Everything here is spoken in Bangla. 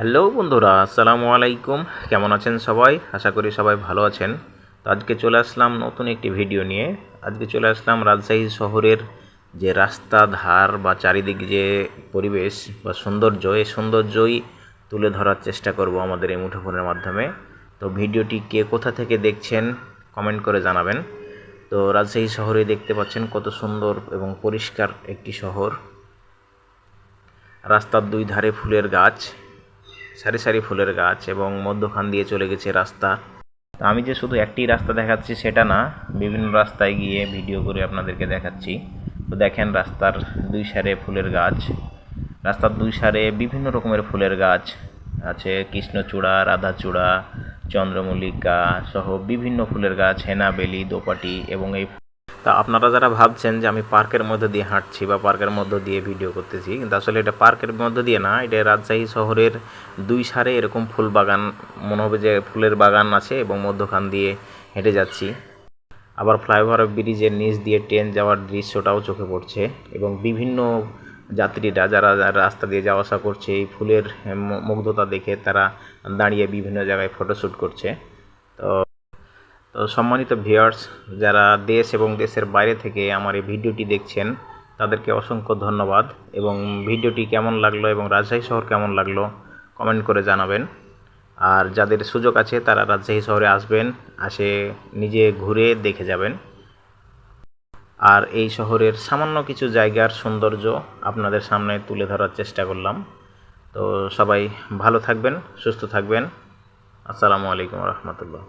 হ্যালো বন্ধুরা, আসসালামু আলাইকুম। কেমন আছেন সবাই? আশা করি সবাই ভালো আছেন। তো আজকে চলে আসলাম নতুন একটি ভিডিও নিয়ে। আজকে চলে আসলাম রাজশাহী শহরের যে রাস্তা ধার বা চারিদিক যে পরিবেশ বা সৌন্দর্য, এই সৌন্দর্যই তুলে ধরার চেষ্টা করব আমাদের এই মুঠোফোনের মাধ্যমে। তো ভিডিওটি কে কোথা থেকে দেখছেন কমেন্ট করে জানাবেন। তো রাজশাহী শহরে দেখতে পাচ্ছেন কত সুন্দর এবং পরিষ্কার একটি শহর। রাস্তার দুই ধারে ফুলের গাছ, সারি সারি ফুলের গাছ, এবং মধ্যখান দিয়ে চলে গেছে রাস্তা। তো আমি যে শুধু একটি রাস্তা দেখাচ্ছি সেটা না, বিভিন্ন রাস্তায় গিয়ে ভিডিও করে আপনাদেরকে দেখাচ্ছি। তো দেখেন রাস্তার দুই সারে ফুলের গাছ, রাস্তার দুই সারে বিভিন্ন রকমের ফুলের গাছ আছে। কৃষ্ণচূড়া, রাধাচূড়া, চন্দ্রমল্লিকা সহ বিভিন্ন ফুলের গাছ, হেনা, বেলি, দোপাটি। এবং এই তা আপনারা যারা ভাবছেন যে আমি পার্কের মধ্যে দিয়ে হাঁটছি বা পার্কের মধ্য দিয়ে ভিডিও করতেছি, কিন্তু আসলে এটা পার্কের মধ্য দিয়ে না, এটা রাজশাহী শহরের দুই সারে এরকম ফুল বাগান, মনে হবে যে ফুলের বাগান আছে, এবং মধ্যখান দিয়ে হেঁটে যাচ্ছি। আবার ফ্লাইওভার ব্রিজের নিচ দিয়ে ট্রেন যাওয়ার দৃশ্যটাও চোখে পড়ছে, এবং বিভিন্ন যাত্রীরা যারা রাস্তা দিয়ে যাওয়া আসা করছে এই ফুলের মুগ্ধতা দেখে তারা দাঁড়িয়ে বিভিন্ন জায়গায় ফটোশ্যুট করছে। তো তো সম্মানিত ভিউয়ার্স, যারা দেশ এবং দেশের বাইরে থেকে আমার এই ভিডিওটি দেখছেন তাদেরকে অসংখ্য ধন্যবাদ। এবং ভিডিওটি কেমন লাগলো এবং রাজশাহী শহর কেমন লাগলো কমেন্ট করে জানাবেন। আর যাদের সুযোগ আছে তারা রাজশাহী শহরে আসবেন, নিজে ঘুরে দেখে যাবেন। আর এই শহরের সামান্য কিছু জায়গার সৌন্দর্য আপনাদের সামনে তুলে ধরার চেষ্টা করলাম। তো সবাই ভালো থাকবেন, সুস্থ থাকবেন। আসসালামু আলাইকুম রহমতুল্লাহ।